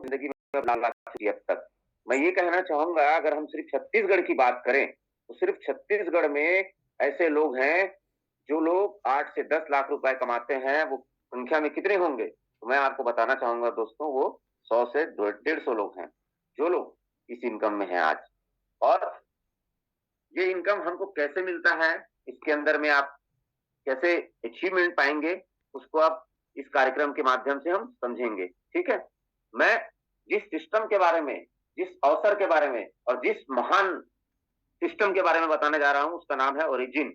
जिंदगी में 12 लाख अब तक। मैं ये कहना चाहूंगा, अगर हम सिर्फ छत्तीसगढ़ की बात करें तो सिर्फ छत्तीसगढ़ में ऐसे लोग हैं जो लोग 8 से 10 लाख रुपए कमाते हैं। वो संख्या में कितने होंगे तो मैं आपको बताना चाहूंगा दोस्तों, वो 100 से 150 लोग हैं जो लोग इस इनकम में हैं आज। और ये इनकम हमको कैसे मिलता है, इसके अंदर में आप कैसे अचीवमेंट पाएंगे, उसको आप इस कार्यक्रम के माध्यम से हम समझेंगे। ठीक है, मैं जिस सिस्टम के बारे में, जिस अवसर के बारे में और जिस महान सिस्टम के बारे में बताने जा रहा हूं उसका नाम है ओरिजिन।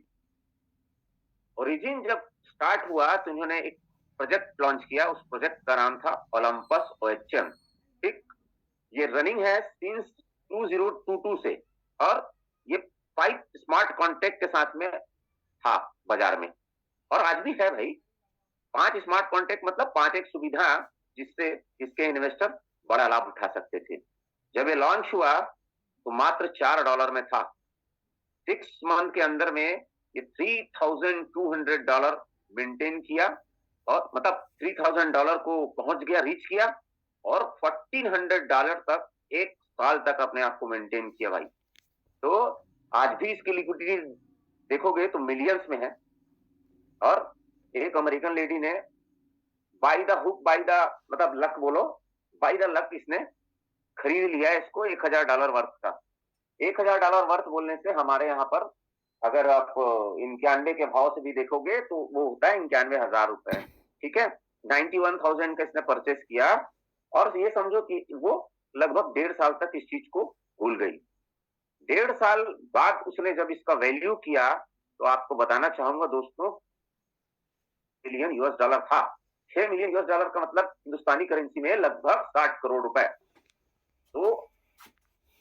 ओरिजिन जब स्टार्ट हुआ तो उन्होंने एक प्रोजेक्ट लॉन्च किया, उस प्रोजेक्ट का नाम था ओलंपस ओएचएम। ठीक, ये रनिंग है सिंस 2022 से, और ये 5 स्मार्ट कॉन्ट्रैक्ट के साथ में था बाजार में, और आज भी है भाई। 5 स्मार्ट कॉन्ट्रैक्ट मतलब 5 एक सुविधा जिससे इसके इन्वेस्टर बड़ा लाभ उठा सकते थे। जब ये लॉन्च हुआ तो मात्र $4 में था। 6 मंथ के अंदर में ये $3,200 मेंटेन किया, और मतलब $3,000 को पहुंच गया, रीच किया, और $1,400 तक एक साल तक अपने आप को मेंटेन किया भाई। तो आज भी इसकी लिक्विडिटी देखोगे तो मिलियंस में है। और एक अमेरिकन लेडी ने by the hook by the मतलब लक बोलो, बाय द लक इसने खरीद लिया इसको $1,000 वर्थ का। $1,000 वर्थ बोलने से हमारे यहाँ पर अगर आप 91 के भाव से भी देखोगे तो वो होता है 91,000 रुपए। ठीक है, 91,000 का इसने परचेस किया, और ये समझो कि वो लगभग 1.5 साल तक इस चीज को भूल गई। 1.5 साल बाद उसने जब इसका वैल्यू किया तो आपको बताना चाहूंगा दोस्तों, मिलियन यूएस डॉलर था। 6 मिलियन यूएस डॉलर का मतलब हिंदुस्तानी करेंसी में लगभग 60 करोड़ रुपए। तो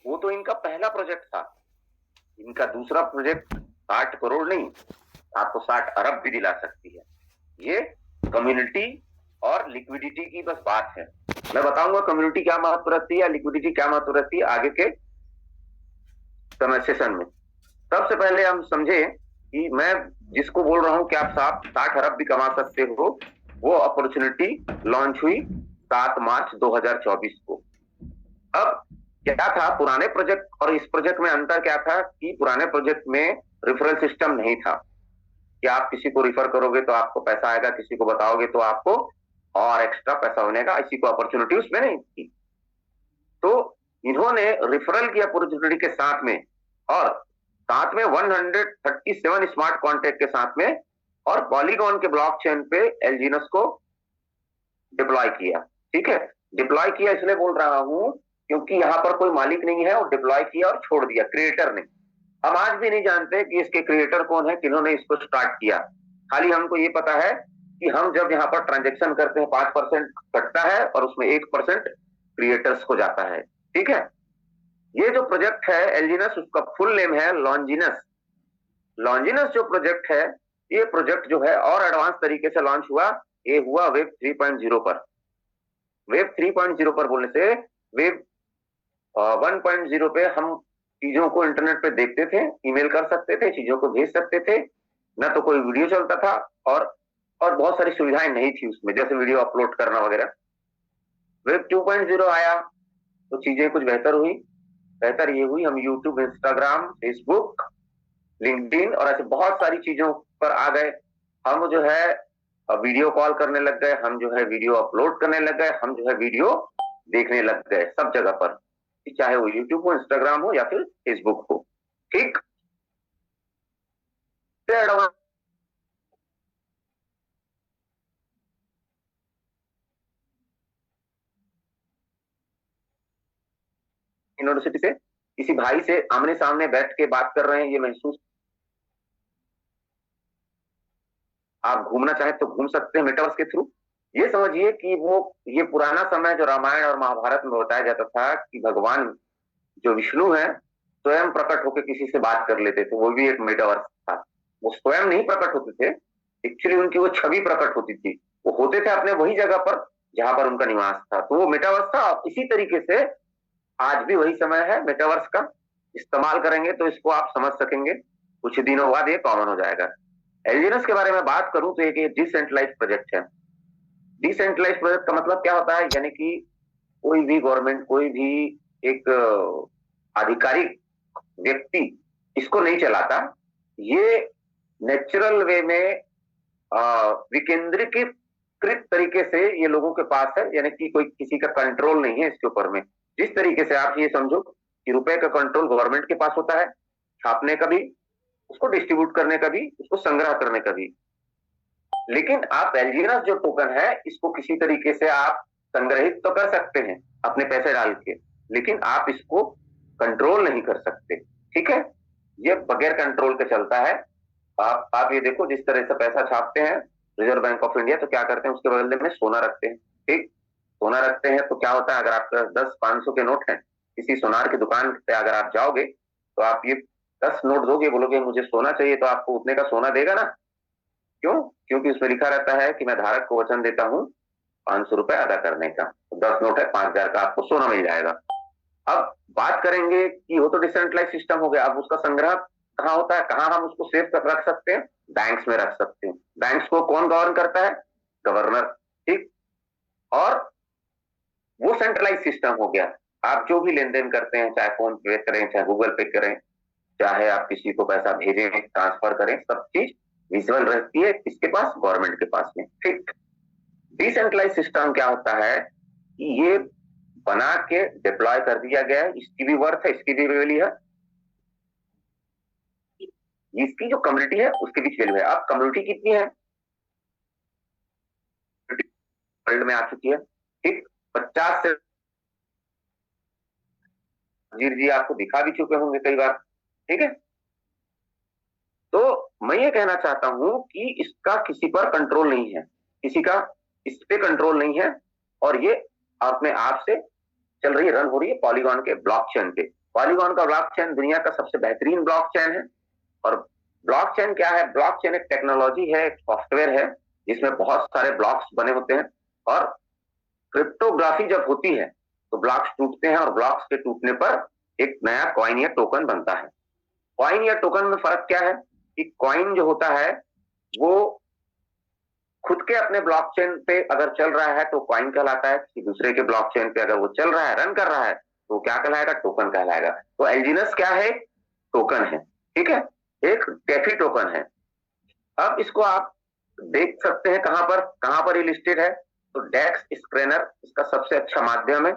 वो तो इनका पहला प्रोजेक्ट था। इनका दूसरा प्रोजेक्ट 60 करोड़ नहीं, आपको 60 अरब भी दिला सकती है। ये कम्युनिटी और लिक्विडिटी की बस बात है। मैं बताऊंगा कम्युनिटी क्या महत्व रखती है, लिक्विडिटी क्या महत्व रखती है आगे के समय सेशन में। सबसे पहले हम समझे कि मैं जिसको बोल रहा हूं कि आप 60 अरब भी कमा सकते हो, वो अपॉर्चुनिटी लॉन्च हुई 7 मार्च 2024 को। अब क्या था, पुराने प्रोजेक्ट और इस प्रोजेक्ट में अंतर क्या था कि पुराने प्रोजेक्ट में रेफरल सिस्टम नहीं था कि आप किसी को रिफर करोगे तो आपको पैसा आएगा, किसी को बताओगे तो आपको और एक्स्ट्रा पैसा बनेगा, इसी को अपॉर्चुनिटी उसमें नहीं थी। तो इन्होंने रेफरल की अपॉर्चुनिटी के साथ में, और साथ में 137 स्मार्ट कॉन्ट्रैक्ट के साथ में, और पॉलीगॉन के ब्लॉकचेन पे एल्जीनस को डिप्लॉय किया। ठीक है, डिप्लॉय किया इसलिए बोल रहा हूं क्योंकि यहां पर कोई मालिक नहीं है, और डिप्लॉय किया और छोड़ दिया क्रिएटर ने। हम आज भी नहीं जानते कि इसके क्रिएटर कौन है, किन्होंने इसको स्टार्ट किया। खाली हमको ये पता है कि हम जब यहाँ पर ट्रांजेक्शन करते हैं 5% कटता है और उसमें 1% क्रिएटर्स को जाता है। ठीक है, ये जो प्रोजेक्ट है एल्जीनस, उसका फुल नेम है लॉन्जिनस। लॉन्जिनस जो प्रोजेक्ट है, ये प्रोजेक्ट जो है और एडवांस तरीके से लॉन्च हुआ, ये हुआ वेब 3.0 पर। वेब 3.0 पर बोलने से वेब 1.0 पे हम चीजों को इंटरनेट पे देखते थे, ईमेल कर सकते थे, चीजों को भेज सकते थे, ना तो कोई वीडियो चलता था, और बहुत सारी सुविधाएं नहीं थी उसमें, जैसे वीडियो अपलोड करना वगैरह। वेब 2.0 आया तो चीजें कुछ बेहतर हुई। बेहतर ये हुई, हम यूट्यूब, इंस्टाग्राम, फेसबुक, लिंक्डइन और ऐसे बहुत सारी चीजों पर आ गए। हम जो है वीडियो कॉल करने लग गए, हम जो है वीडियो अपलोड करने लग गए, हम जो है वीडियो देखने लग गए सब जगह पर, चाहे वो यूट्यूब हो, इंस्टाग्राम हो या फिर फेसबुक हो। ठीक, यूनिवर्सिटी से किसी भाई से आमने सामने बैठ के बात कर रहे हैं, ये महसूस। आप घूमना चाहें तो घूम सकते हैं मेटावर्स के थ्रू। ये समझिए कि वो ये पुराना समय जो रामायण और महाभारत में बताया जाता था कि भगवान जो विष्णु है स्वयं प्रकट होकर किसी से बात कर लेते थे, वो भी एक मेटावर्स था। वो स्वयं नहीं प्रकट होते थे, एक्चुअली उनकी वो छवि प्रकट होती थी। वो होते थे अपने वही जगह पर जहां पर उनका निवास था, तो वो मेटावर्स था। इसी तरीके से आज भी वही समय है मेटावर्स का। इस्तेमाल करेंगे तो इसको आप समझ सकेंगे, कुछ दिनों बाद ये कॉमन हो जाएगा। एल्जीनस के बारे में बात करूं तो एक डिसेंट्रलाइज प्रोजेक्ट है। डिसेंट्रलाइज प्रोजेक्ट का मतलब क्या होता है, यानी कि कोई भी गवर्नमेंट, कोई भी एक आधिकारिक व्यक्ति इसको नहीं चलाता। ये नेचुरल वे में विकेंद्रीकृत तरीके से ये लोगों के पास है, यानी कि कोई किसी का कंट्रोल नहीं है इसके ऊपर में। जिस तरीके से आप ये समझो कि रुपए का कंट्रोल गवर्नमेंट के पास होता है, छापने का भी, उसको डिस्ट्रीब्यूट करने का भी, उसको संग्रह करने का भी। लेकिन आप एलजीनस जो टोकन है, इसको किसी तरीके से आप संग्रहित तो कर सकते हैं अपने पैसे डाल के, लेकिन आप इसको कंट्रोल नहीं कर सकते। ठीक है, ये बगैर कंट्रोल के चलता है। आप ये देखो, जिस तरह से पैसा छापते हैं रिजर्व बैंक ऑफ इंडिया, तो क्या करते हैं, उसके बदले में सोना रखते हैं। ठीक, सोना रखते हैं तो क्या होता है, अगर आपके 10-500 के नोट हैं, किसी सोनार की दुकान पे अगर आप जाओगे तो आप ये 10 नोट दोगे, बोलोगे मुझे सोना चाहिए, तो आपको उतने का सोना देगा ना। क्यों? क्योंकि उसमें लिखा रहता है कि मैं धारक को वचन देता हूं 500 रुपए अदा करने का। तो 10 नोट है, 5,000 का आपको सोना मिल जाएगा। अब बात करेंगे कि वो तो डिसेंट्रलाइज सिस्टम हो गया। अब उसका संग्रह कहाँ होता है, कहाँ हम उसको सेव कर रख सकते हैं? बैंक्स में रख सकते हैं। बैंक्स को कौन गवर्न करता है? गवर्नर। ठीक, और वो सेंट्रलाइज सिस्टम हो गया। आप जो भी लेन देन करते हैं, चाहे फोन पे करें, चाहे गूगल पे करें, चाहे आप किसी को पैसा भेजें, ट्रांसफर करें, सब चीज विजुअल रहती है किसके पास? गवर्नमेंट के पास में। ठीक, डिसेंट्रलाइज सिस्टम क्या होता है कि ये बना के डिप्लॉय कर दिया गया है, इसकी भी वर्थ है, इसकी भी वैल्यू है, इसकी जो कम्युनिटी है उसके बीच वैल्यू है। अब कम्युनिटी कितनी है? वर्ल्ड में आ चुकी है। ठीक, 50 से जीर जी आपको दिखा भी चुके होंगे कई बार। ठीक है, तो मैं ये कहना चाहता हूं कि इसका किसी पर कंट्रोल नहीं है, किसी का इस पे कंट्रोल नहीं है, और ये अपने आप से चल रही है, रन हो रही है पॉलीगॉन के ब्लॉकचेन पे। पॉलीगॉन का ब्लॉकचेन दुनिया का सबसे बेहतरीन ब्लॉकचेन है। और ब्लॉकचेन क्या है? ब्लॉकचेन एक टेक्नोलॉजी है, एक सॉफ्टवेयर है, जिसमें बहुत सारे ब्लॉक्स बने होते हैं। और क्रिप्टोग्राफी जब होती है तो ब्लॉक्स टूटते हैं, और ब्लॉक्स के टूटने पर एक नया कॉइन या टोकन बनता है। कॉइन या टोकन में फर्क क्या है कि कॉइन जो होता है वो खुद के अपने ब्लॉकचेन पे अगर चल रहा है तो कॉइन कहलाता है, किसी दूसरे के ब्लॉकचेन पे अगर वो चल रहा है, रन कर रहा है, तो क्या कहलाएगा? टोकन कहलाएगा। तो एलजीनस क्या है? टोकन है। ठीक है, एक डेफी टोकन है। अब इसको आप देख सकते हैं कहां पर ये लिस्टेड है, तो डेक्स स्क्रैनर इसका सबसे अच्छा माध्यम है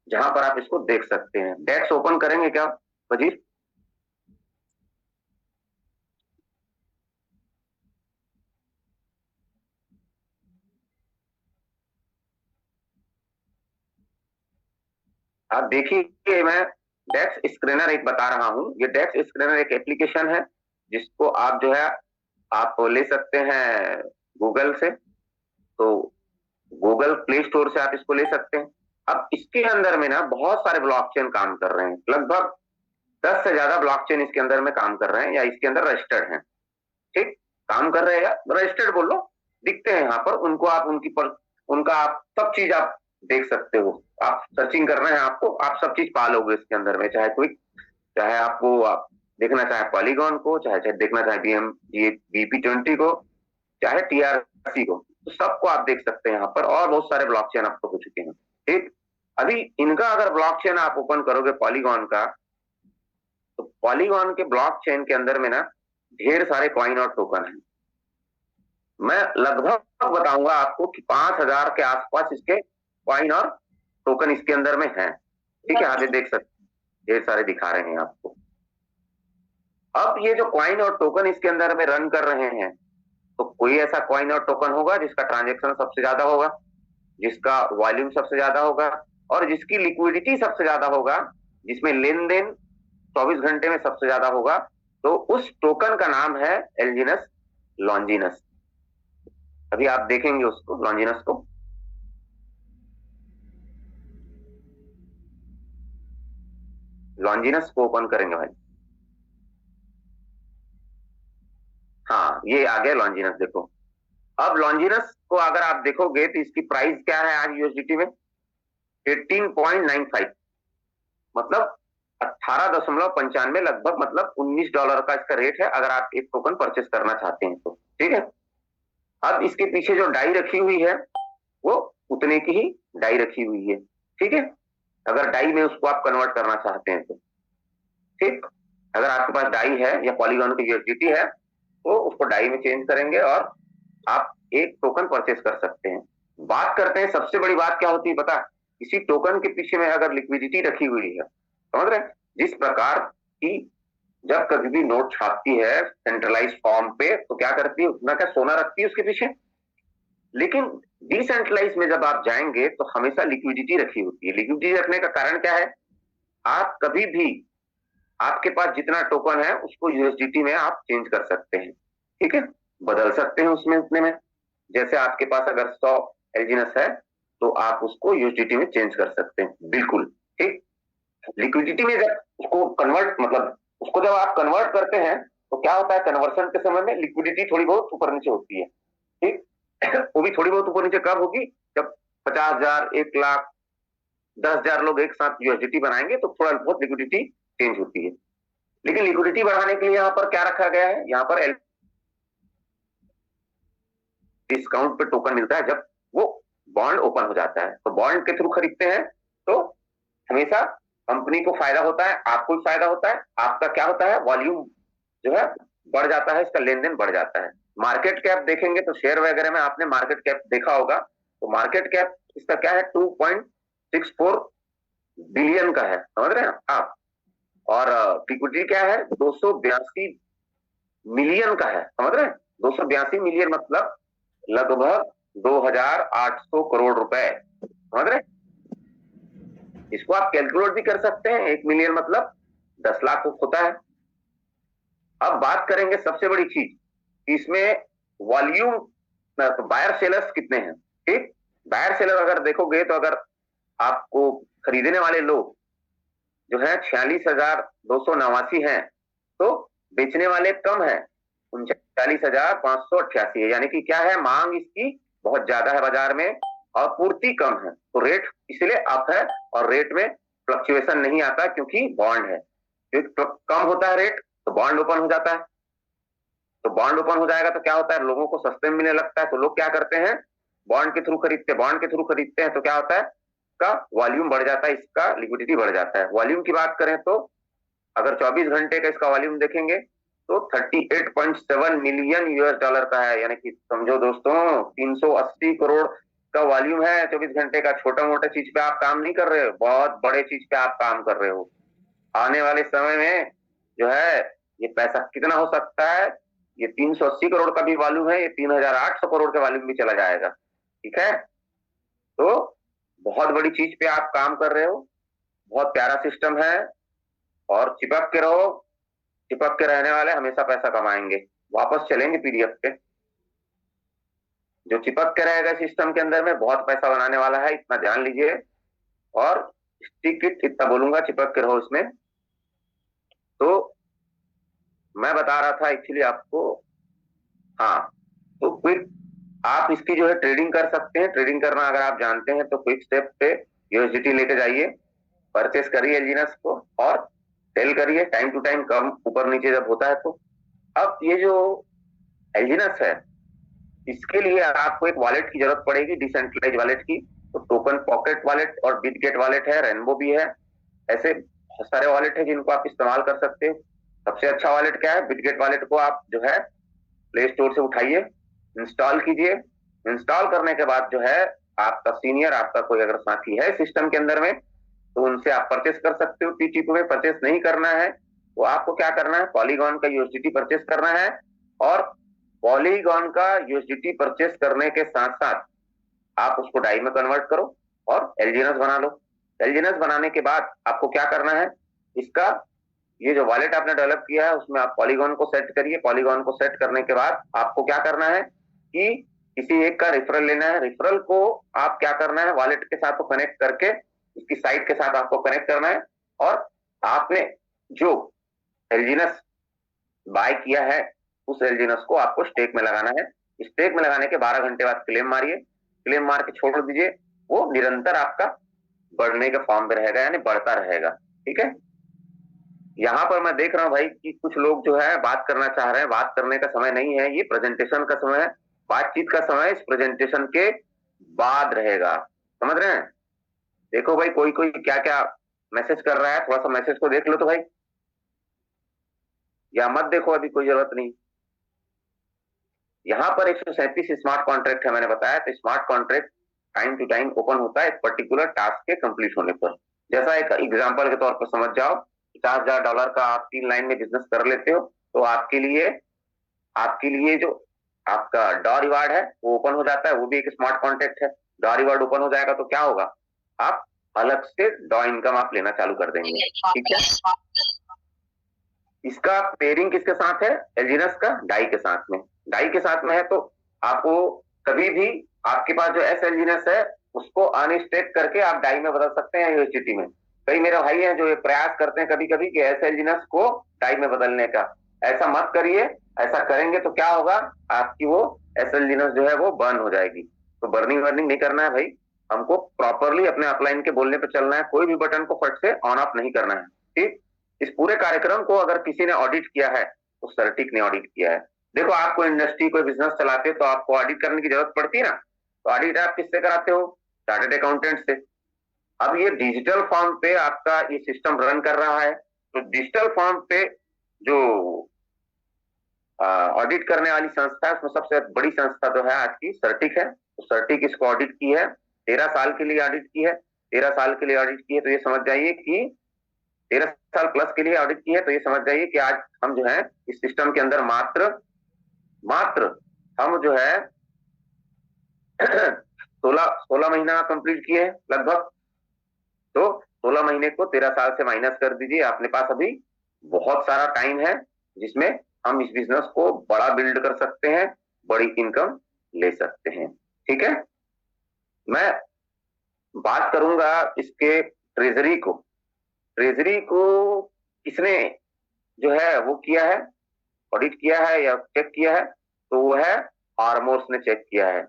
जहां पर आप इसको देख सकते हैं। डेक्स ओपन करेंगे क्या वजीर? आप देखिए, मैं डेक्स स्क्रैनर एक बता रहा हूं। ये डेक्स स्क्रैनर एक एप्लीकेशन है जिसको आप जो है आप ले सकते हैं गूगल से, तो गूगल प्ले स्टोर से आप इसको ले सकते हैं। अब इसके अंदर में ना बहुत सारे ब्लॉकचेन काम कर रहे हैं, लगभग 10 से ज्यादा ब्लॉकचेन इसके अंदर में काम कर रहे हैं, या इसके अंदर रजिस्टर्ड हैं। ठीक, काम कर रहे हैं, रजिस्टर्ड बोलो, दिखते हैं यहाँ पर। उनको आप उनका आप सब चीज आप देख सकते हो। आप सर्चिंग कर रहे हैं, आपको आप सब चीज पालोगे इसके अंदर में, चाहे कोई, चाहे आपको आप देखना चाहे पॉलीगॉन को, चाहे चाहे देखना चाहे BP20 को, चाहे TRC को, तो सबको आप देख सकते हैं यहाँ पर। और बहुत सारे ब्लॉकचेन आपको हो चुके हैं। ठीक, अभी इनका अगर ब्लॉकचेन आप ओपन करोगे पॉलीगॉन का, तो पॉलीगॉन के ब्लॉकचेन के अंदर में ना ढेर सारे कॉइन और टोकन हैं। मैं लगभग बताऊंगा आपको कि 5,000 के आसपास इसके कॉइन और टोकन इसके अंदर में हैं। ठीक है, यहाँ पे देख सकते हैं, ढेर सारे दिखा रहे हैं आपको। अब ये जो कॉइन और टोकन इसके अंदर में रन कर रहे हैं, तो कोई ऐसा कॉइन और टोकन होगा जिसका ट्रांजेक्शन सबसे ज्यादा होगा, जिसका वॉल्यूम सबसे ज्यादा होगा, और जिसकी लिक्विडिटी सबसे ज्यादा होगा, जिसमें लेन देन 24 घंटे में सबसे ज्यादा होगा। तो उस टोकन का नाम है एलजीनस लॉन्जिनस। अभी आप देखेंगे उसको, लॉन्जिनस को। लॉन्जिनस को ओपन करेंगे भाई। हाँ, ये आ गया लॉन्जिनस, देखो। अब लॉन्जिनस को अगर आप देखोगे तो इसकी प्राइस क्या है आज यूएसडीटी में? 18.95, मतलब 18.95, लगभग मतलब $19 का इसका रेट है अगर आप एक टोकन परचेस करना चाहते हैं तो। ठीक है, अब इसके पीछे जो डाई रखी हुई है वो उतने की ही डाई रखी हुई है। ठीक है, अगर डाई में उसको आप कन्वर्ट करना चाहते हैं तो। ठीक, अगर आपके पास डाई है या पॉलीगॉन की यूएसडीटी है तो उसको डाई में चेंज करेंगे और आप एक टोकन परचेस कर सकते हैं। बात करते हैं सबसे बड़ी बात क्या होती है पता, किसी टोकन के पीछे में अगर लिक्विडिटी रखी हुई है, समझ रहे हैं, जिस प्रकार की जब कभी भी नोट छापती है सेंट्रलाइज फॉर्म पे तो क्या करती है, उतना क्या सोना रखती है उसके पीछे, लेकिन डिसेंट्रलाइज में जब आप जाएंगे तो हमेशा लिक्विडिटी रखी होती है। लिक्विडिटी रखने का कारण क्या है, आप कभी भी आपके पास जितना टोकन है उसको यूएसडीटी में आप चेंज कर सकते हैं, ठीक है, बदल सकते हैं उसमें उतने में। जैसे आपके पास अगर 100 एलजीनस है तो आप उसको यूएसडीटी में चेंज कर सकते हैं, बिल्कुल ठीक। लिक्विडिटी में जब उसको कन्वर्ट मतलब उसको जब आप कन्वर्ट करते हैं तो क्या होता है, कन्वर्सन के समय में लिक्विडिटी थोड़ी बहुत ऊपर नीचे होती है, ठीक। वो भी थोड़ी बहुत ऊपर नीचे कब होगी, जब 50,000, 1 लाख, 10,000 लोग एक साथ यूएसडीटी बनाएंगे तो थोड़ा बहुत लिक्विडिटी चेंज होती है। लेकिन लिक्विडिटी बढ़ाने के लिए यहाँ पर क्या रखा गया है, यहाँ पर डिस्काउंट पे टोकन मिलता है जब वो बॉन्ड ओपन हो जाता है। तो बॉन्ड के थ्रू खरीदते हैं तो हमेशा कंपनी को फायदा होता है, आपको भी फायदा होता है, आपका क्या होता है, वॉल्यूम जो है बढ़ जाता है, इसका लेन देन बढ़ जाता है। मार्केट कैप देखेंगे तो शेयर वगैरह में आपने मार्केट कैप देखा होगा, तो मार्केट कैप इसका क्या है, 2.64 बिलियन का है, समझ रहे हैं आप। और इक्विटी क्या है, 282 मिलियन का है, समझ रहे हैं। 282 मिलियन मतलब लगभग 2,800 करोड़ रुपए, समझ रहे हैं। इसको आप कैलकुलेट भी कर सकते हैं, 1 मिलियन मतलब 10 लाख होता है। अब बात करेंगे सबसे बड़ी चीज, इसमें वॉल्यूम बायर सेलर्स कितने हैं, ठीक। बायर सेलर अगर देखोगे तो अगर आपको खरीदने वाले लोग जो है 46,289 हैं तो बेचने वाले कम है, 39,588 है, यानी कि क्या है, मांग इसकी बहुत ज्यादा है बाजार में और पूर्ति कम है, तो रेट इसलिए अप है और रेट में फ्लक्चुएशन नहीं आता क्योंकि बॉन्ड है। क्योंकि कम होता है रेट तो बॉन्ड ओपन हो जाता है, तो बॉन्ड ओपन हो जाएगा तो क्या होता है, लोगों को सस्ते में मिलने लगता है, तो लोग क्या करते हैं, बॉन्ड के थ्रू खरीदते हैं। बॉन्ड के थ्रू खरीदते हैं तो क्या होता है, इसका वॉल्यूम बढ़ जाता है, इसका लिक्विडिटी बढ़ जाता है। वॉल्यूम की बात करें तो अगर 24 घंटे का इसका वॉल्यूम देखेंगे तो 38.7 मिलियन यूएस डॉलर का है, यानी कि समझो दोस्तों 380 करोड़ का वॉल्यूम है 24 घंटे का। छोटा मोटा चीज पे आप काम नहीं कर रहे हो, बहुत बड़े चीज पे आप काम कर रहे हो। आने वाले समय में जो है ये पैसा कितना हो सकता है, ये 380 करोड़ का भी वॉल्यूम है, ये 3,800 करोड़ का वॉल्यूम भी चला जाएगा, ठीक है। तो बहुत बड़ी चीज पे आप काम कर रहे हो, बहुत प्यारा सिस्टम है और चिपक के रहो, चिपक के रहने वाले हमेशा पैसा कमाएंगे। वापस चलेंगे पीडीएफ पे, जो चिपक के रहेगा सिस्टम के अंदर में बहुत पैसा बनाने वाला है, इतना ध्यान लीजिए। और स्टिक इट, इतना बोलूंगा, चिपक के रहो इसमें। तो मैं बता रहा था एक्चुअली आपको, हाँ, तो क्विक आप इसकी जो है ट्रेडिंग कर सकते हैं। ट्रेडिंग करना अगर आप जानते हैं तो क्विक स्टेप पे यूएसडीटी लेके जाइए, परचेस करिए एलजीनस को और सेल करिए टाइम टू टाइम, कम ऊपर नीचे जब होता है तो। अब ये जो एलजीनस है इसके लिए आपको एक वॉलेट की जरूरत पड़ेगी, डिसेंट्रलाइज वॉलेट की। तो टोकन पॉकेट वॉलेट और बिटगेट वॉलेट है, रेनबो भी है, ऐसे बहुत सारे वॉलेट है जिनको आप इस्तेमाल कर सकते हो। सबसे अच्छा वॉलेट क्या है, बिटगेट वॉलेट को आप जो है प्ले स्टोर से उठाइए, इंस्टॉल कीजिए। इंस्टॉल करने के बाद जो है आपका सीनियर, आपका कोई अगर साथी है सिस्टम के अंदर में तो उनसे आप परचेस कर सकते हो। टीटीपी में परचेस नहीं करना है तो आपको क्या करना है, पॉलीगॉन का यूएसडीटी परचेस करना है। और पॉलीगॉन का यूएसडीटी परचेस करने के साथ साथ आप उसको डाई में कन्वर्ट करो और एलजीएनएस बना लो। एलजीएनएस बनाने के बाद आपको क्या करना है, इसका ये जो वॉलेट आपने डेवलप किया है उसमें आप पॉलीगॉन को सेट करिए। पॉलीगॉन को सेट करने के बाद आपको क्या करना है कि किसी एक का रेफरल लेना है। रेफरल को आप क्या करना है, वॉलेट के साथ कनेक्ट करके इसकी साइट के साथ आपको कनेक्ट करना है और आपने जो एलजीनस बाय किया है उस एलजीनस को आपको स्टेक में लगाना है। स्टेक में लगाने के 12 घंटे बाद क्लेम मारिए, क्लेम मार के छोड़ दीजिए, वो निरंतर आपका बढ़ने के फॉर्म पे रहेगा, यानी बढ़ता रहेगा, ठीक है। यहाँ पर मैं देख रहा हूँ भाई कि कुछ लोग जो है बात करना चाह रहे हैं, बात करने का समय नहीं है, ये प्रेजेंटेशन का समय है। बातचीत का समय इस प्रेजेंटेशन के बाद रहेगा, समझ रहे हैं। देखो भाई, कोई कोई क्या क्या मैसेज कर रहा है, थोड़ा सा मैसेज को देख लो तो भाई, या मत देखो, अभी कोई जरूरत नहीं। यहाँ पर 137 स्मार्ट कॉन्ट्रैक्ट है, मैंने बताया। तो smart contract time to time open होता है एक पर्टिकुलर टास्क के कंप्लीट होने पर। जैसा एक एग्जांपल के तौर पर समझ जाओ, $50,000 का आप 3 लाइन में बिजनेस कर लेते हो, तो आपके लिए जो आपका डॉ रिवार्ड है वो ओपन हो जाता है, वो भी एक स्मार्ट कॉन्ट्रैक्ट है। डॉ रिवार्ड ओपन हो जाएगा तो क्या होगा, आप अलग से डॉ इनकम आप लेना चालू कर देंगे। ठीक है, इसका पेयरिंग किसके साथ है, एल्जीनस का डाई के साथ में। डाई के साथ में है तो आपको कभी भी आपके पास जो एस एल्जीनस है उसको अनस्टेक करके आप डाई में बदल सकते हैं यूएसडीटी में। कई मेरे भाई हैं जो ये प्रयास करते हैं कभी कभी कि एस एल्जीनस को डाई में बदलने का। ऐसा मत करिए, ऐसा करेंगे तो क्या होगा, आपकी वो एस एल्जीनस जो है वो बर्न हो जाएगी। तो बर्निंग वर्निंग नहीं करना है भाई, हमको प्रॉपरली अपने अपलाइन के बोलने पे चलना है, कोई भी बटन को फट से ऑन ऑफ नहीं करना है। ठीक, इस पूरे कार्यक्रम को अगर किसी ने ऑडिट किया है तो सर्टिक ने ऑडिट किया है। देखो, आपको इंडस्ट्री कोई बिजनेस चलाते हो तो आपको ऑडिट करने की जरूरत पड़ती है ना, तो ऑडिट आप किससे कराते हो, चार्टर्ड अकाउंटेंट से। अब ये डिजिटल फॉर्म पे आपका ये सिस्टम रन कर रहा है, तो डिजिटल फॉर्म पे जो ऑडिट करने वाली संस्था है उसमें सबसे बड़ी संस्था जो है आज की सर्टिक है। तो सर्टिक इसको ऑडिट की है, 13 साल के लिए ऑडिट की है। 13 साल के लिए ऑडिट की है तो ये समझ जाइए कि 13 साल प्लस के लिए ऑडिट की है, तो ये समझ जाइए कि आज हम जो है इस सिस्टम के अंदर मात्र मात्र हम जो है 16 महीना कंप्लीट किए लगभग। तो 16 महीने को 13 साल से माइनस कर दीजिए, अपने पास अभी बहुत सारा टाइम है जिसमें हम इस बिजनेस को बड़ा बिल्ड कर सकते हैं, बड़ी इनकम ले सकते हैं। ठीक है, मैं बात करूंगा इसके ट्रेजरी को। ट्रेजरी को किसने जो है वो किया है, ऑडिट किया है या चेक किया है, तो वो है आर्मोर्स ने चेक किया है।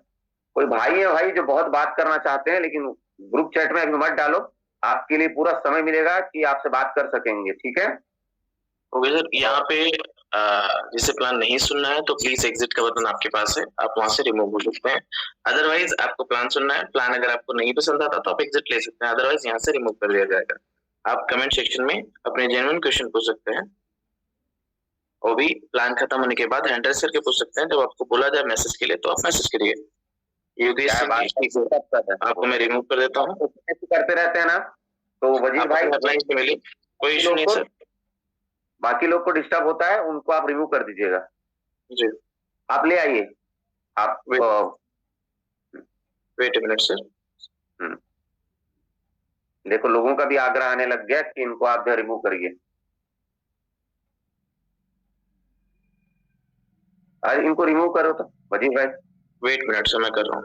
कोई भाई है भाई जो बहुत बात करना चाहते हैं, लेकिन ग्रुप चैट में अभी मत डालो, आपके लिए पूरा समय मिलेगा कि आपसे बात कर सकेंगे। ठीक है, ओके सर, यहाँ पे जिसे प्लान नहीं सुनना है तो प्लीज एग्जिट का बटन आपके पास है, आप वहां से रिमूव हो सकते हैं। अदरवाइज आपको प्लान सुनना है, प्लान अगर आपको नहीं पसंद आता तो आप एग्जिट ले सकते हैं, अदरवाइज यहाँ से रिमूव कर दिया जाएगा। आप कमेंट सेक्शन में अपने जेन्युइन क्वेश्चन पूछ सकते हैं, वो भी प्लान खत्म होने के बाद हैंड रेस करके पूछ सकते हैं। जब आपको बोला जाए मैसेज के लिए तो आप मैसेज करिए। योगेश सिंह, आपको मैं रिमूव कर देता हूँ। करते रहते हैं ना, तो वजीर भाई अपलाइन से मिले, कोई इशू नहीं सर। बाकी लोग को डिस्टर्ब होता है, उनको आप रिमूव कर दीजिएगा जी। आप ले आइए, आप वेट अ मिनट सर। देखो, लोगों का भी आग्रह आने लग गया कि इनको आप जो रिमूव करिए। अरे इनको रिमूव करो तो वजीर भाई। वेट मिनट सर, मैं कर रहा हूँ।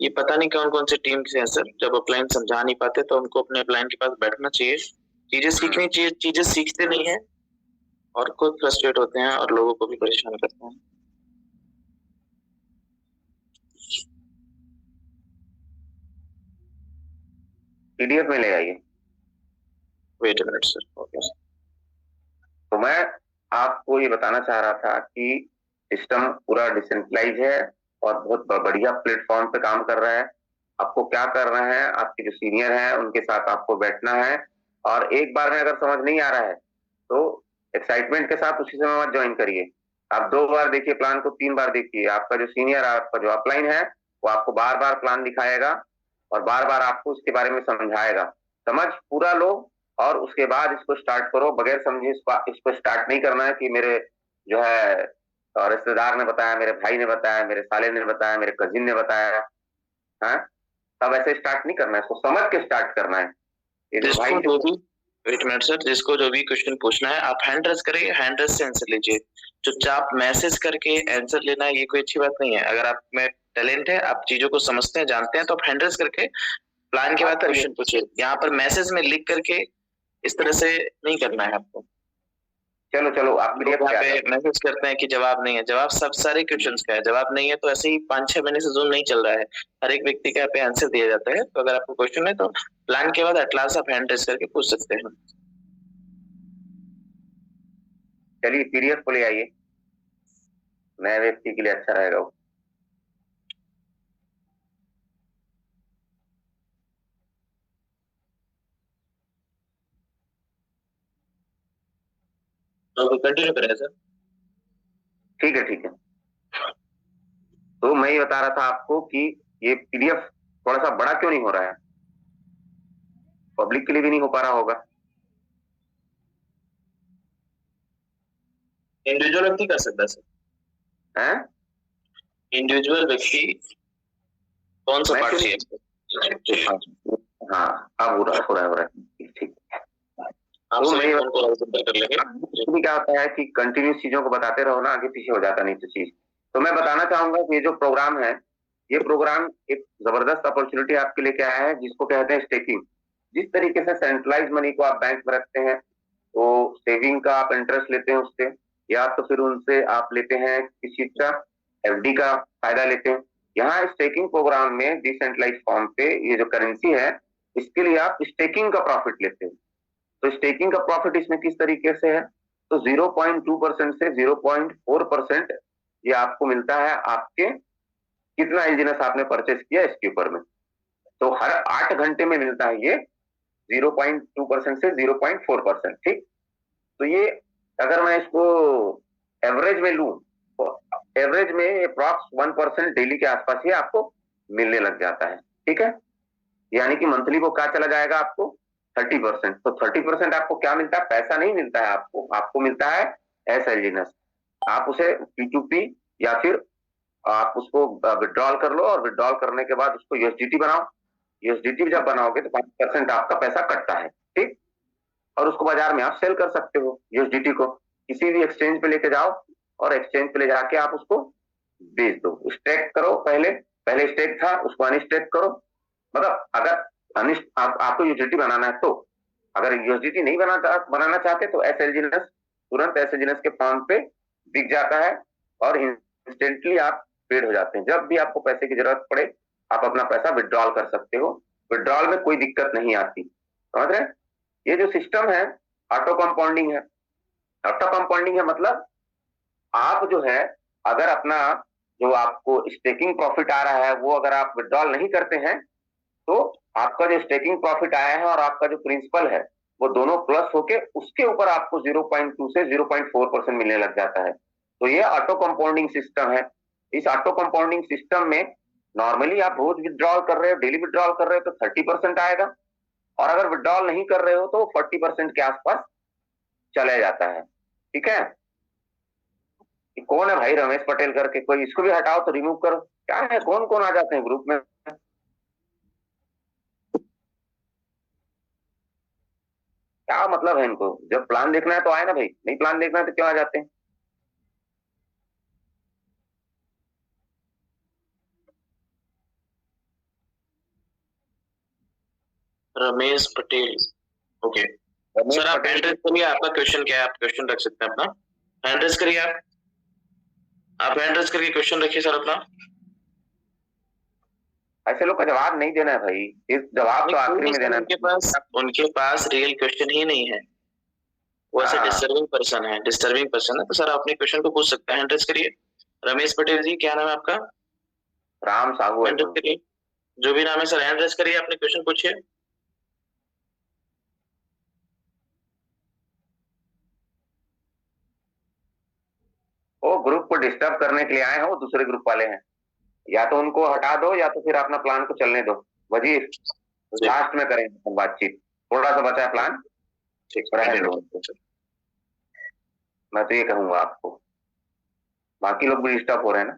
ये पता नहीं कौन कौन से टीम से है सर, जब अपलाइन समझा नहीं पाते तो उनको अपने अपलाइन के पास बैठना चाहिए, चीजें सीखनी चाहिए, चीजें सीखते नहीं है और खुद फ्रस्ट्रेट होते हैं और लोगों को भी परेशान करते हैं। पीडीएफ में ले आइए। Wait a minute sir. Okay, तो मैं आपको ये बताना चाह रहा था कि सिस्टम पूरा डिसेंट्रलाइज है और बहुत बढ़िया प्लेटफॉर्म पे काम कर रहा है। आपको क्या करना है, आपके जो सीनियर हैं उनके साथ आपको बैठना है, और एक बार में अगर समझ नहीं आ रहा है तो एक्साइटमेंट के साथ उसी समय मत ज्वाइन करिए। आप 2 बार देखिए प्लान को, 3 बार देखिए, आपका जो सीनियर, आपका जो अपलाइन है वो आपको बार बार प्लान दिखाएगा और बार बार आपको उसके बारे में समझाएगा। समझ पूरा लो और उसके बाद इसको स्टार्ट करो। बगैर समझे इसको स्टार्ट नहीं करना है कि मेरे जो है रिश्तेदार ने बताया, मेरे भाई ने बताया, मेरे साले ने बताया, मेरे कजिन ने बताया, हाँ, तब ऐसे स्टार्ट नहीं करना है, इसको समझ के स्टार्ट करना है। भाई जो भी, वेट मिनट सर, जिसको जो भी क्वेश्चन पूछना है आप हैंड रेस करिए, हैंड रेस से आंसर लीजिए। चुपचाप मैसेज करके आंसर लेना ये कोई अच्छी बात नहीं है। अगर आप में टैलेंट है, आप चीजों को समझते हैं, जानते हैं, तो आप हैंड रेस करके प्लान के बाद क्वेश्चन पूछिए। यहाँ पर मैसेज में लिख करके इस तरह से नहीं करना है आपको। चलो चलो, आप मैसेज करते हैं कि जवाब नहीं है, जवाब सब सारे क्वेश्चंस का है, जवाब नहीं है तो ऐसे ही 5-6 महीने से जूम नहीं चल रहा है, हर एक व्यक्ति का यहाँ पे आंसर दिया जाता है। तो अगर आपको क्वेश्चन है तो प्लान के बाद एटलास आप हैंड रेस करके पूछ सकते हैं। चलिए पीडीएफ को ले आइए, नए व्यक्ति के लिए अच्छा रहेगा वो। तो कंटिन्यू करें सर। ठीक है ठीक है। तो मैं ये बता रहा था आपको कि ये पीडीएफ थोड़ा सा बड़ा क्यों नहीं हो रहा है, पब्लिक के लिए भी नहीं हो पा रहा होगा। इंडिविजुअल व्यक्ति कर सकता है सर। हैं? इंडिविजुअल व्यक्ति कौन सा मैं पार्ट क्यों चाहिए? हाँ अब हो रहा है ठीक। आप तो सभी मैं फोन को राउटर कर लेंगे। क्या होता है कि कंटिन्यूस चीजों को बताते रहो ना, आगे पीछे हो जाता नहीं तो चीज। तो मैं बताना चाहूंगा कि ये जो प्रोग्राम है, ये प्रोग्राम एक जबरदस्त अपॉर्चुनिटी आपके लिए क्या है, जिसको कहते हैं स्टेकिंग। जिस तरीके से सेंट्रलाइज मनी को आप बैंक में रखते हैं, तो सेविंग का आप इंटरेस्ट लेते हैं उससे, या तो फिर उनसे आप लेते हैं किसी चीज का एफडी का फायदा लेते हैं। यहाँ स्टेकिंग प्रोग्राम में डिसेंट्रलाइज फॉर्म पे ये जो करेंसी है, इसके लिए आप स्टेकिंग का प्रॉफिट लेते हैं। तो स्टेकिंग का प्रॉफिट इसमें किस तरीके से है, तो 0.2% से 0.4% ये आपको मिलता है आपके कितना इंजीनियस आपने परचेस किया इसके ऊपर में। तो हर 8 घंटे में मिलता है ये 0.2% से 0.4%। ठीक, तो ये अगर मैं इसको एवरेज में लूं तो एवरेज में अप्रॉक्स 1% डेली के आसपास ही आपको मिलने लग जाता है। ठीक है, यानी कि मंथली वो क्या चला जाएगा आपको 30%। तो 30% आपको क्या मिलता है, पैसा नहीं मिलता है आपको, आपको मिलता है एसएलजीनेस। आप उसे P2P या फिर आप उसको विड्रॉल कर लो, और विड्रॉल करने के बाद उसको यूएसडीटी बनाओ। यूएसडीटी जब बनाओगे तो 5% आपका पैसा कटता है। ठीक, और उसको बाजार में आप सेल कर सकते हो यूएसडीटी को, किसी भी एक्सचेंज पे लेके जाओ और एक्सचेंज पे ले जाके आप उसको बेच दो। स्टेक करो, पहले पहले स्टेक था उसको अनस्टेक करो। मतलब अगर आपको यूएसडीटी बनाना है, तो अगर यूएसडीटी नहीं बनाना चाहते तो एसएलजीनेस तुरंत एसएलजीनेस के फॉर्म पे बिक जाता है, और इंस्टेंटली आप पेड हो जाते हैं। जब भी आपको पैसे की जरूरत पड़े आप अपना पैसा विड्रॉल कर सकते हो, विड्रॉल में कोई दिक्कत नहीं आती। समझ रहे? ये जो सिस्टम है ऑटो कंपाउंडिंग है। ऑटो कंपाउंडिंग है मतलब आप जो है, अगर अपना जो आपको स्टेकिंग प्रॉफिट आ रहा है वो अगर आप विड्रॉल नहीं करते हैं, तो आपका जो स्टेकिंग प्रॉफिट आया है और आपका जो प्रिंसिपल है वो दोनों प्लस होके उसके ऊपर आपको 0.2 से 0.4% मिलने लग जाता है। तो ये ऑटो कंपाउंडिंग सिस्टम है। इस ऑटो कंपाउंडिंग सिस्टम में नॉर्मली आप रोज विड्रॉल कर रहे हो, डेली विड्रॉल कर रहे हो तो 30% आएगा, और अगर विड्रॉल नहीं कर रहे हो तो 40% के आसपास चले जाता है। ठीक है, कौन है भाई रमेश पटेल करके, कोई इसको भी हटाओ तो रिमूव करो। क्या है, कौन कौन आ जाते हैं ग्रुप में, क्या मतलब है इनको? जब प्लान देखना है तो आए ना भाई, नहीं प्लान देखना है तो क्यों आ जाते हैं? रमेश पटेल, ओके सर आप हैंड रेज करिए। आपका क्वेश्चन क्या है, आप क्वेश्चन रख सकते हैं अपना, हैंड रेज करिए। आप हैंड रेज करके क्वेश्चन रखिए सर अपना। ऐसे लोग का जवाब नहीं देना है भाई, इस जवाब तो आखिरी में देना है। उनके पास रियल क्वेश्चन ही नहीं है, वो ऐसे डिस्टर्बिंग पर्सन है, तो सर अपने क्वेश्चन को पूछ सकते हैं। हैंड रेज करिए। रमेश पटेल जी, क्या नाम है आपका? राम साहू। हैंड रेज करिए, जो भी नाम है सर, हैंड रेज करिए, अपने क्वेश्चन पूछिए। वो ग्रुप को डिस्टर्ब करने के लिए आए हैं, वो दूसरे ग्रुप वाले हैं। या तो उनको हटा दो या तो फिर अपना प्लान को चलने दो। वजीर लास्ट में करेंगे बातचीत, थोड़ा सा बचा है प्लान, रहने दो। मैं तो ये कहूंगा आपको, बाकी लोग भी डिस्टर्ब हो रहे हैं ना।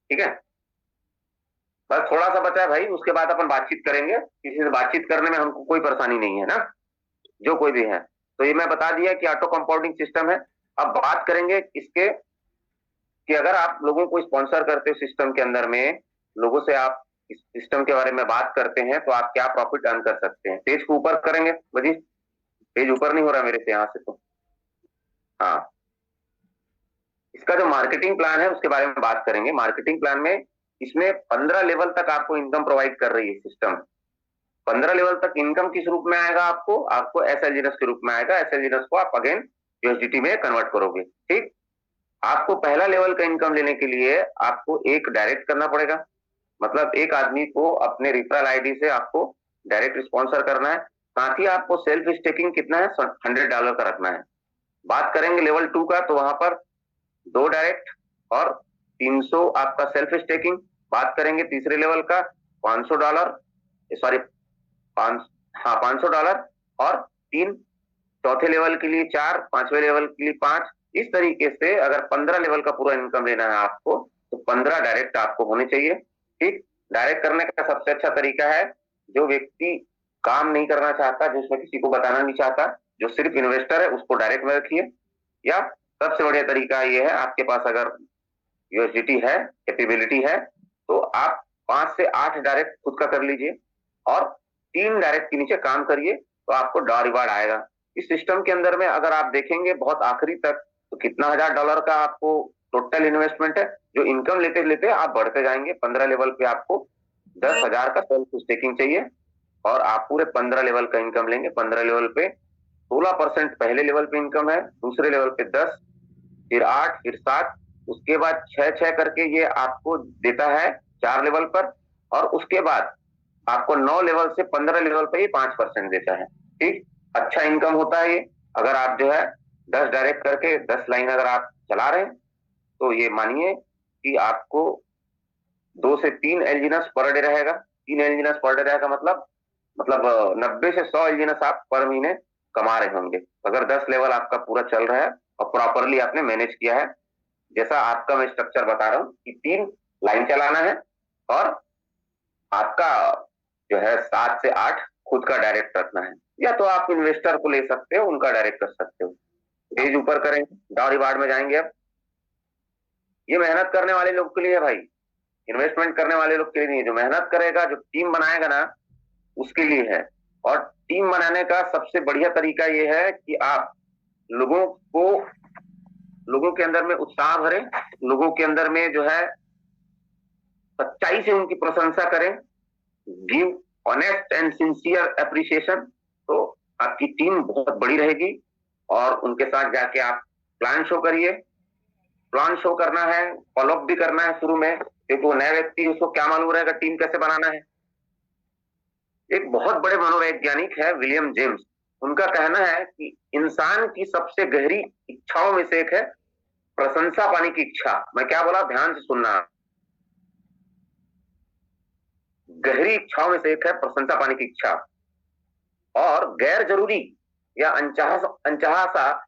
ठीक है, बस थोड़ा सा बचा है भाई, उसके बाद अपन बातचीत करेंगे। किसी से बातचीत करने में हमको कोई परेशानी नहीं है ना, जो कोई भी है। तो ये मैं बता दिया कि ऑटो कंपाउंडिंग सिस्टम है। अब बात करेंगे इसके कि अगर आप लोगों को स्पॉन्सर करते हो सिस्टम के अंदर में, लोगों से आप इस सिस्टम के बारे में बात करते हैं, तो आप क्या प्रॉफिट अर्न कर सकते हैं। पेज को ऊपर करेंगे वजी, पेज ऊपर नहीं हो रहा मेरे से यहाँ से, तो हाँ, इसका जो मार्केटिंग प्लान है उसके बारे में बात करेंगे। मार्केटिंग प्लान में इसमें 15 लेवल तक आपको इनकम प्रोवाइड कर रही है सिस्टम। 15 लेवल तक इनकम किस रूप में आएगा आपको एसएलजीएस के रूप में आएगा। एसएलजीएस को आप अगेन यूएसडीटी में कन्वर्ट करोगे। ठीक, आपको पहला लेवल का इनकम लेने के लिए आपको एक डायरेक्ट करना पड़ेगा, मतलब एक आदमी को अपने रिफरल आईडी से आपको डायरेक्ट स्पॉन्सर करना है। साथ ही आपको सेल्फ स्टेकिंग कितना है, $100 का रखना है। बात करेंगे लेवल 2 का, तो वहां पर 2 डायरेक्ट और 300 आपका सेल्फ स्टेकिंग। बात करेंगे तीसरे लेवल का, $500, सॉरी $500 और 3, चौथे लेवल के लिए 4, पांचवें लेवल के लिए 5। इस तरीके से अगर 15 लेवल का पूरा इनकम लेना है आपको, तो 15 डायरेक्ट आपको होने चाहिए। ठीक, डायरेक्ट करने का सबसे अच्छा तरीका है, जो व्यक्ति काम नहीं करना चाहता, जो उसमें किसी को बताना नहीं चाहता, जो सिर्फ इन्वेस्टर है, उसको डायरेक्ट में रखिए। या सबसे बढ़िया तरीका ये है, आपके पास अगर यूएसडीटी है, कैपेबिलिटी है, तो आप 5 से 8 डायरेक्ट खुद का कर लीजिए और 3 डायरेक्ट के नीचे काम करिए, तो आपको रिवार्ड आएगा। इस सिस्टम के अंदर में अगर आप देखेंगे बहुत आखिरी तक, तो कितना $1000 का आपको टोटल इन्वेस्टमेंट है, जो इनकम लेते लेते आप बढ़ते जाएंगे। 15 लेवल पे आपको 10,000 का सेल्फ स्टेकिंग चाहिए और आप पूरे 15 लेवल का इनकम लेंगे। 15 लेवल पे 16% पहले लेवल पे इनकम है, दूसरे लेवल पे 10, फिर 8, फिर 7, उसके बाद 6 करके ये आपको देता है 4 लेवल पर, और उसके बाद आपको 9 लेवल से 15 लेवल पे ही 5% देता है। ठीक, अच्छा इनकम होता है ये। अगर आप जो है 10 डायरेक्ट करके 10 लाइन अगर आप चला रहे हैं, तो ये मानिए कि आपको 2 से 3 एलजीनस पर डे रहेगा। 3 एलजीनस पर डे रहेगा, मतलब 90 से 100 एलजीनस आप पर महीने कमा रहे होंगे, अगर 10 लेवल आपका पूरा चल रहा है और प्रॉपरली आपने मैनेज किया है। जैसा आपका मैं स्ट्रक्चर बता रहा हूँ कि 3 लाइन चलाना है और आपका जो है 7 से 8 खुद का डायरेक्ट रखना है, या तो आप इन्वेस्टर को ले सकते हो, उनका डायरेक्ट कर सकते हो। पेज ऊपर करेंगे, डाउ रिवार्ड में जाएंगे। अब ये मेहनत करने वाले लोग के लिए है भाई, इन्वेस्टमेंट करने वाले लोग के लिए नहीं है। जो मेहनत करेगा, जो टीम बनाएगा ना, उसके लिए है। और टीम बनाने का सबसे बढ़िया तरीका ये है कि आप लोगों के अंदर में उत्साह भरें, लोगों के अंदर में जो है सच्चाई से उनकी प्रशंसा करें, give honest and sincere appreciation, तो आपकी टीम बहुत बड़ी रहेगी। और उनके साथ जाके आप प्लान शो करिए। प्लान शो करना है, फॉलोअप भी करना है शुरू में, क्योंकि वो नया व्यक्ति, उसको क्या मालूम रहेगा टीम कैसे बनाना है। एक बहुत बड़े मनोवैज्ञानिक है विलियम जेम्स, उनका कहना है कि इंसान की सबसे गहरी इच्छाओं में से एक है प्रशंसा पाने की इच्छा। मैं क्या बोला, ध्यान से सुनना। गहरी इच्छाओं में से एक है प्रशंसा पाने की इच्छा, और गैर जरूरी या अनचाहा सा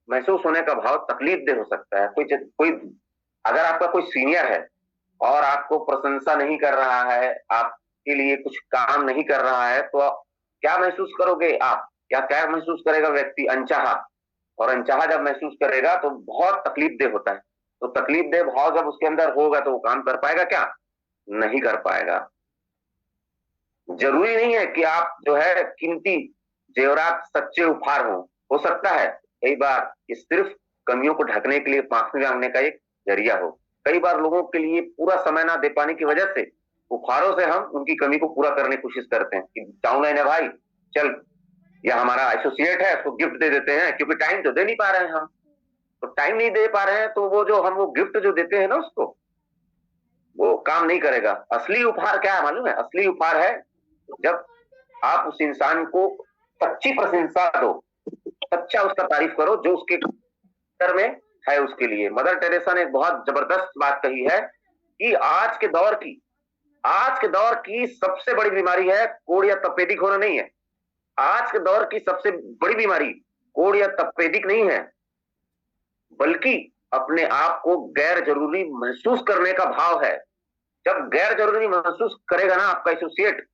महसूस होने का भाव तकलीफ दे हो सकता है। कोई अगर आपका कोई सीनियर है और आपको प्रशंसा नहीं कर रहा है, आपके लिए कुछ काम नहीं कर रहा है, तो क्या महसूस करोगे आप, या क्या महसूस करेगा व्यक्ति, अनचाहा। और अनचाहा जब महसूस करेगा तो बहुत तकलीफ दे होता है। तो तकलीफ दे भाव जब उसके अंदर होगा, तो वो काम कर पाएगा क्या, नहीं कर पाएगा। जरूरी नहीं है कि आप जो है कीमती जेवरात सच्चे उपहार हो सकता है कई बार ये सिर्फ कमियों को ढकने के लिए माफी मांगने का एक जरिया हो। कई बार लोगों के लिए पूरा समय ना दे पाने की वजह से उपहारों से हम उनकी कमी को पूरा करने की कोशिश करते हैं कि चाहूंगा ना भाई, चल या हमारा एसोसिएट है, उसको गिफ्ट दे देते हैं, क्योंकि टाइम तो दे नहीं पा रहे हैं हम। तो टाइम नहीं दे पा रहे हैं, तो वो गिफ्ट जो देते हैं ना, उसको वो काम नहीं करेगा। असली उपहार क्या है मालूम है? असली उपहार है जब आप उस इंसान को सच्ची प्रशंसा दो, सच्चा उसका तारीफ करो, जो उसके अंदर में है उसके लिए। मदर टेरेसा ने एक बहुत जबरदस्त बात कही है कि आज के दौर की सबसे बड़ी बीमारी है कोढ़ या तपेदिक होना नहीं है। आज के दौर की सबसे बड़ी बीमारी कोढ़ या तपेदिक नहीं है, बल्कि अपने आप को गैर जरूरी महसूस करने का भाव है। जब गैर जरूरी महसूस करेगा ना आपका एसोसिएट,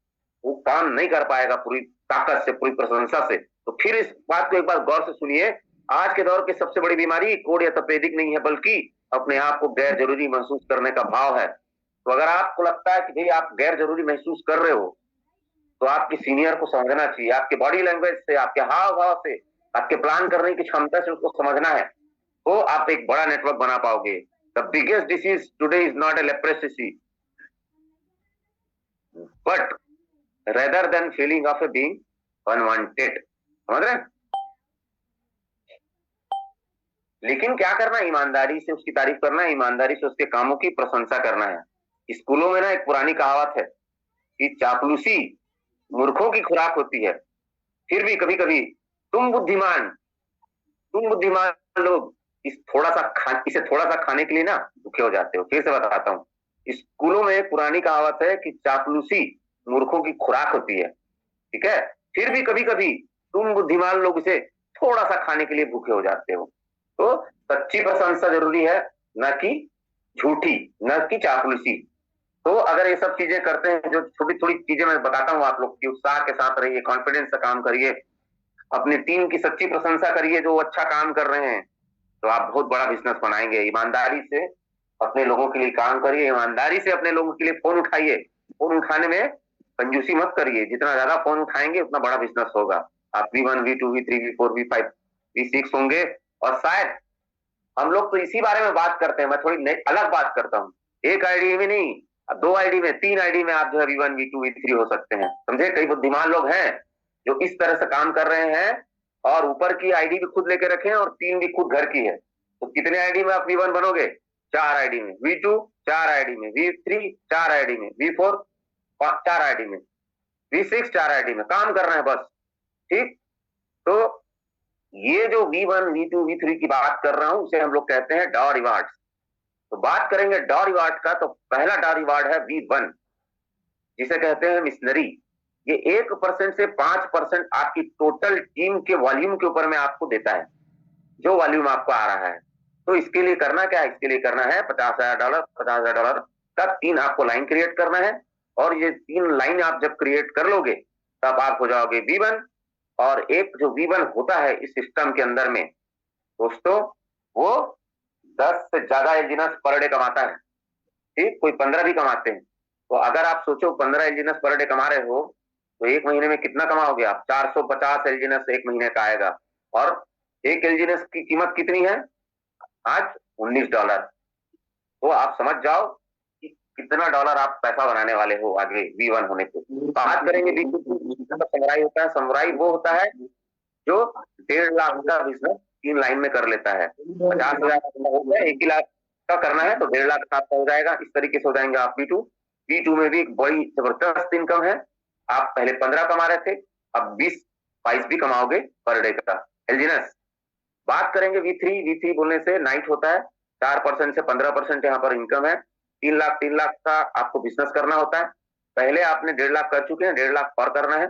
वो काम नहीं कर पाएगा पूरी ताकत से, पूरी प्रशंसा से। तो फिर इस बात को एक बार गौर से सुनिए, आज के दौर की सबसे बड़ी बीमारी कोढ़ या तपेदिक नहीं है, बल्कि अपने आप को गैर जरूरी महसूस करने का भाव है। तो अगर आपको लगता है कि भाई आप गैर जरूरी महसूस कर रहे हो, तो आपके सीनियर को समझना चाहिए। आपके बॉडी लैंग्वेज से, आपके हाव भाव से, आपके प्लान करने की क्षमता से उसको समझना है, तो आप एक बड़ा नेटवर्क बना पाओगे। The biggest disease today is not a leprosy, but rather than feeling of a being unwanted. समझ रहे हैं? लेकिन क्या करना है, ईमानदारी से उसकी तारीफ करना है, ईमानदारी से उसके कामों की प्रशंसा करना है। स्कूलों में ना एक पुरानी कहावत है कि चापलूसी मूर्खों की खुराक होती है, फिर भी कभी कभी तुम बुद्धिमान लोग इसे थोड़ा सा खाने के लिए ना भूखे हो जाते हो। फिर से बताता हूँ, स्कूलों में एक पुरानी कहावत है कि चापलूसी मूर्खों की खुराक होती है, ठीक है, फिर भी कभी कभी तुम बुद्धिमान लोग इसे थोड़ा सा खाने के लिए भूखे हो जाते हो। तो सच्ची प्रशंसा जरूरी है, न कि झूठी, न कि चापलूसी। तो अगर ये सब चीजें करते हैं, जो छोटी थोड़ी चीजें मैं बताता हूँ आप लोग की, उत्साह के साथ रहिए, कॉन्फिडेंस से काम करिए, अपनी टीम की सच्ची प्रशंसा करिए जो अच्छा काम कर रहे हैं, तो आप बहुत बड़ा बिजनेस बनाएंगे। ईमानदारी से अपने लोगों के लिए काम करिए, ईमानदारी से अपने लोगों के लिए फोन उठाइए। फोन उठाने में कंजूसी मत करिए, जितना ज्यादा फोन उठाएंगे उतना बड़ा बिजनेस होगा। आप V1 V2 V3 V4 V5 V6 होंगे। और शायद हम लोग तो इसी बारे में बात करते हैं, मैं थोड़ी अलग बात करता हूँ। एक आईडी में नहीं, 2 आईडी में, 3 आईडी में आप जो है V1 V2 V3 हो सकते हैं। समझे? कई बुद्धिमान लोग हैं जो इस तरह से काम कर रहे हैं, और ऊपर की आईडी भी खुद लेके रखे हैं और 3 भी खुद घर की है। तो कितने आईडी में आप V1 बनोगे? 4 आईडी में। V2 4 आईडी में। V3 4 आईडी में। V4 4 आईडी में। V6 4 आईडी में काम कर रहे हैं बस। ठीक, तो ये जो V1 V2 V3 की बात कर रहा हूं, उसे हम लोग कहते हैं डॉ रिवार्ड। तो बात करेंगे डॉ रिवार्ड का, तो पहला डॉ रिवार्ड है V1, जिसे कहते हैं मिशनरी। ये 1% से 5% आपकी टोटल टीम के वॉल्यूम के ऊपर में आपको देता है, जो वॉल्यूम आपको आ रहा है। तो इसके लिए करना क्या है? इसके लिए करना है $50,000 का 3 आपको लाइन क्रिएट करना है। और ये 3 लाइन आप जब क्रिएट कर लोगे, तब आप हो जाओगे V1। और एक जो V1 होता है इस सिस्टम के अंदर में दोस्तों, वो 10 से ज्यादा एलजीनस पर डे कमाता है। ठीक, कोई 15 भी कमाते हैं। तो अगर आप सोचो 15 एलजीनस पर डे कमा रहे हो, तो एक महीने में कितना कमाओगे आप? 450 एलजीनस एक महीने का आएगा। और एक एलजीनस की कीमत कितनी है आज? $19। तो आप समझ जाओ कि कितना डॉलर आप पैसा बनाने वाले हो आगे V1 होने पे। बात करेंगे V2 की, समुराई होता है। समुराई वो होता है जो 1.5 लाख का बिजनेस 3 लाइन में कर लेता है। 50,000 हो गया, 1 ही लाख का करना है तो 1.5 लाख आपका हो जाएगा। इस तरीके से हो जाएंगे आप V2 में भी एक बड़ी जबरदस्त इनकम है। आप पहले 15 कमा रहे थे, अब 20-22 भी कमाओगे पर डे का एलजीनस। बात करेंगे V3 बोलने से नाइट होता है। 4% से 15% यहाँ पर इनकम है। 3 लाख का आपको बिजनेस करना होता है। पहले आपने 1.5 लाख कर चुके हैं, 1.5 लाख और करना है।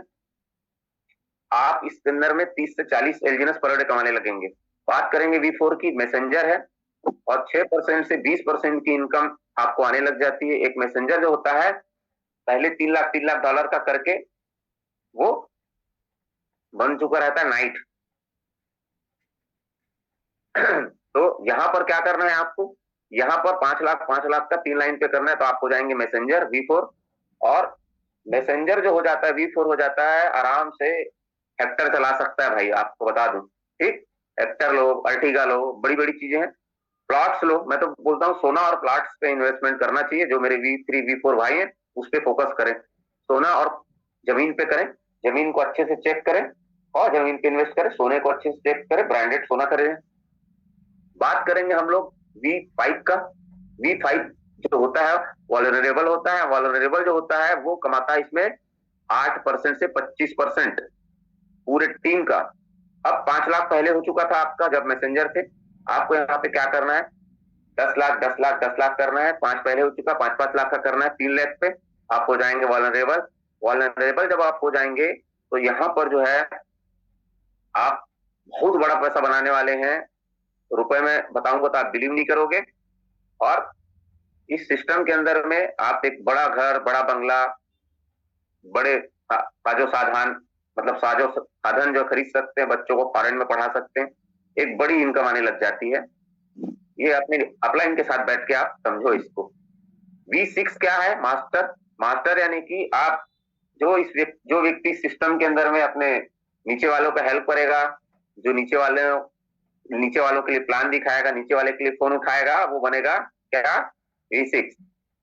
आप इस अंदर में 30 से 40 एलजीनस पर डे कमाने लगेंगे। बात करेंगे V4 की, मैसेंजर है, और 6% से 20% की इनकम आपको आने लग जाती है। एक मैसेंजर जो होता है, पहले $3 लाख का करके वो बन चुका रहता है नाइट। तो यहाँ पर क्या करना है आपको? यहाँ पर 5 लाख का 3 लाइन पे करना है, तो आप हो जाएंगे मैसेंजर V4। और मैसेंजर जो हो जाता है V4 हो जाता है, आराम से हेक्टर चला सकता है भाई, आपको बता दूं। ठीक, हेक्टर लो, अर्टिगा लो, बड़ी बड़ी चीजें हैं। प्लॉट्स लो, मैं तो बोलता हूँ सोना और प्लॉट्स पे इन्वेस्टमेंट करना चाहिए। जो मेरे V3 V4 भाई हैं उस पे फोकस करें, सोना और जमीन पे करें। जमीन को अच्छे से चेक करें और जमीन पे इन्वेस्ट करें। सोने को अच्छे से चेक करें, ब्रांडेड सोना करें। बात करेंगे हम लोग V5 का। V5 जो होता है वल्नरेबल होता है। वल्नरेबल जो होता है वो कमाता है इसमें 8% से 25% पूरे टीम का। अब 5 लाख पहले हो चुका था आपका जब मैसेंजर थे। आपको यहाँ पे क्या करना है? 10 लाख 10 लाख 10 लाख करना है। 5 पहले हो चुका, 5-5 लाख का करना है। 3 लाख पे आप हो जाएंगे वल्नरेबल। वल्नरेबल जब आप हो जाएंगे तो यहाँ पर जो है आप बहुत बड़ा पैसा बनाने वाले हैं। रुपए में बताऊंगा तो आप बिलीव नहीं करोगे। और इस सिस्टम के अंदर में आप एक बड़ा घर, बड़ा बंगला, बड़े साजो साधन, मतलब साजो साधन जो खरीद सकते हैं, बच्चों को फॉरेन में पढ़ा सकते हैं। एक बड़ी इनकम आने लग जाती है। ये अपने अपलाइन के साथ बैठ के आप समझो इसको। V6 क्या है? मास्टर। मास्टर यानी कि आप जो व्यक्ति सिस्टम के अंदर में अपने नीचे वालों का हेल्प करेगा, जो नीचे वालों के लिए प्लान दिखाएगा, नीचे वाले के लिए फोन उठाएगा, वो बनेगा क्या? V6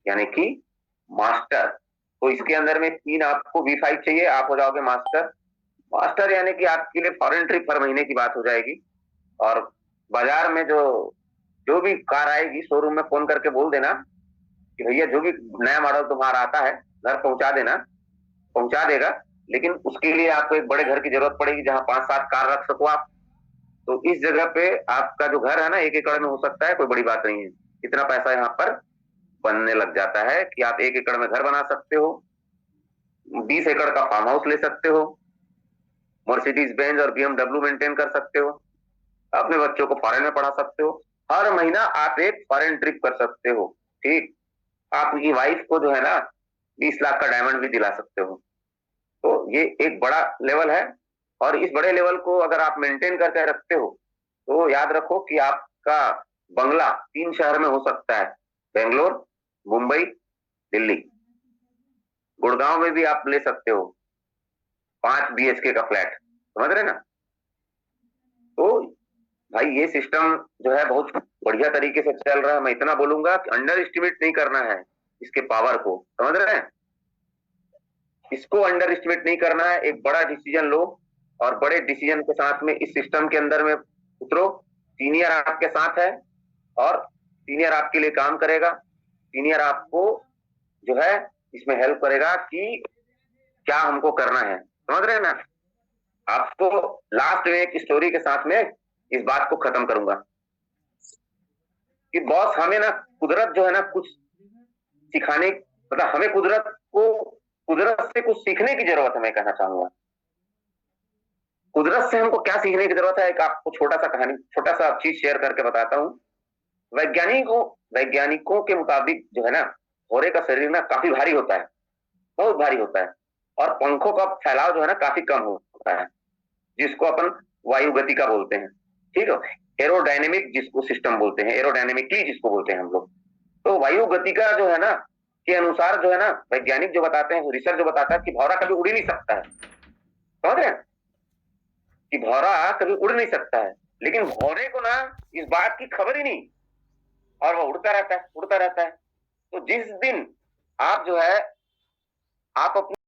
यानी कि मास्टर। तो इसके अंदर में 3 आपको V5 चाहिए, आप हो जाओगे मास्टर। मास्टर यानी कि आपके लिए फॉरेन ट्रिप हर महीने की बात हो जाएगी। और बाजार में जो भी कार आएगी शोरूम में फोन करके बोल देना कि भैया जो भी नया मॉडल तुम्हारा आता है घर पहुंचा देना, पहुंचा देगा। लेकिन उसके लिए आपको एक बड़े घर की जरूरत पड़ेगी जहां 5-7 कार रख सको आप। तो इस जगह पे आपका जो घर है ना 1 एकड़ में हो सकता है, कोई बड़ी बात नहीं है। इतना पैसा यहाँ पर बनने लग जाता है कि आप 1 एकड़ में घर बना सकते हो, 20 एकड़ का फार्म हाउस ले सकते हो, मर्सिडीज बेंज और BMW मेंटेन कर सकते हो, अपने बच्चों को फॉरेन में पढ़ा सकते हो, हर महीना आप एक फॉरेन ट्रिप कर सकते हो। ठीक, आपकी वाइफ को जो है ना 20 लाख का डायमंड भी दिला सकते हो। तो ये एक बड़ा लेवल है। और इस बड़े लेवल को अगर आप मेंटेन करके रखते हो तो याद रखो कि आपका बंगला 3 शहर में हो सकता है, बेंगलोर, मुंबई, दिल्ली। गुड़गांव में भी आप ले सकते हो 5 BHK का फ्लैट, समझ रहे ना। तो भाई ये सिस्टम जो है बहुत बढ़िया तरीके से चल रहा है। मैं इतना बोलूंगा कि अंडर एस्टिमेट नहीं करना है इसके पावर को, समझ रहे हैं। इसको अंडर एस्टिमेट नहीं करना है। एक बड़ा डिसीजन लो और बड़े डिसीजन के साथ में इस सिस्टम के अंदर में उतरो। सीनियर आपके साथ है और सीनियर आपके लिए काम करेगा। सीनियर आपको जो है इसमें हेल्प करेगा कि क्या हमको करना है, समझ रहे हैं ना। आपको लास्ट में एक स्टोरी के साथ में इस बात को खत्म करूंगा कि बॉस हमें ना कुदरत जो है ना कुछ सिखाने, मतलब हमें कुदरत से कुछ सीखने की जरूरत है। मैं कहना चाहूंगा कुदरत से हमको क्या सीखने की जरूरत है। एक आपको छोटा सा चीज शेयर करके बताता हूँ। वैज्ञानिकों के मुताबिक जो है ना घोड़े का शरीर ना काफी भारी होता है, बहुत भारी होता है, और पंखों का फैलाव जो है ना काफी कम होता है, जिसको अपन वायु गतिका बोलते हैं। ठीक है, एरोडायनेमिक जिसको सिस्टम बोलते हैं, एरोडायनेमिकली जिसको बोलते हैं हम लोग। तो वायु गतिका जो है ना के अनुसार जो है ना वैज्ञानिक जो बताते हैं, रिसर्च जो बताता है कि भौरा कभी उड़ ही नहीं सकता है, समझ रहे हैं कि भौरा कभी उड़ नहीं सकता है। लेकिन भौरे को ना इस बात की खबर ही नहीं, और वो उड़ता रहता है, उड़ता रहता है। तो जिस दिन आप जो है आप अपने